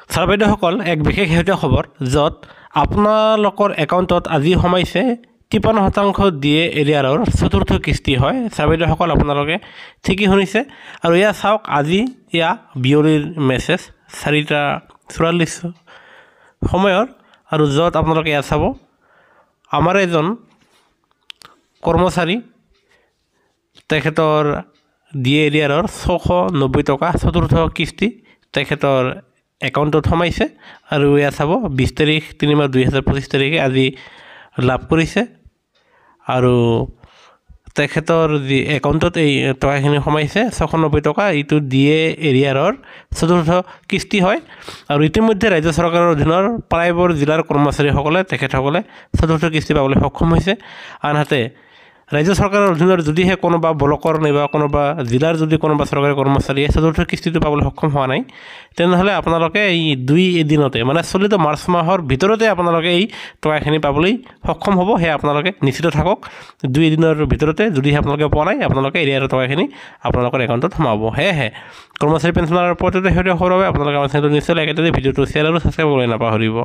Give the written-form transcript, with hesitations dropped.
Sir বাইদেউসকল এক বিশেষ শেহতীয়া খবৰ য'ত আপোনালোকৰ একাউণ্টত আজি সোমাইছে 53% ডিএ এৰিয়াৰৰ চতুৰ্থ কিস্তি হয়। ছাৰ বাইদেউসকল আপোনালোকে ঠিকই শুনিছে আৰু এয়া চাওক আজি এয়া বিয়লিৰ মেছেজ 4:44 সময়ৰ আৰু য'ত আপোনালোকে এয়া চাব আমাৰ এজন কৰ্মচাৰী তেখেতৰ ডিএ এৰিয়াৰৰ 690 টকা চতুৰ্থ কিস্তি তেখেতৰ একাউণ্টত সোমাইছে আৰু এয়া চাব 20 তাৰিখ 3 মাহ 2025 তাৰিখে আজি লাভ কৰিছে আৰু তেখেতৰ যি একাউণ্টত এই টকাখিনি সোমাইছে 690 টকা এইটো ডিএ এৰিয়াৰৰ চতুৰ্থ কিস্তি হয় আৰু ইতিমধ্যে ৰাজ্য চৰকাৰৰ অধীনৰ প্ৰায়বোৰ জিলাৰ কৰ্মচাৰীসকলে তেখেতসকলে চতুৰ্থ কিস্তি পাবলৈ সক্ষম হৈছে। আনহাতে ৰাজ্য চৰকাৰৰ অধীনৰ যদিহে কোনোবা ব্লকৰ নাইবা কোনোবা জিলাৰ যদি কোনোবা চৰকাৰী কৰ্মচাৰীয়ে চতুৰ্থ কিস্তিটো পাবলৈ সক্ষম হোৱা নাই তেনেহ'লে আপোনালোকে এই 2 দিনতে মানে চলিত মাৰ্চ মাহৰ ভিতৰতে আপোনালোকে এই টকাখিনি পাবলৈ সক্ষম হ'ব। সেয়া আপোনালোকে নিশ্চিত থাকক 2 দিনৰ ভিতৰতে যদিহে আপোনালোকে পোৱা নাই আপোনালোকে এৰিয়াৰ টকাখিনি আপোনালোকৰ একাউণ্টত সোমাব। সেয়েহে কৰ্মচাৰী পেঞ্চনাৰৰ ওপৰতে শেহতীয়া খবৰ বাবে আপোনালোকে আমাৰ চেনেলটো নিশ্চয় লাইক কৰি ভিডিঅ'টো শ্বেয়াৰ আৰু ছাবস্ক্ৰাইব কৰিবলৈ নাপাহৰিব।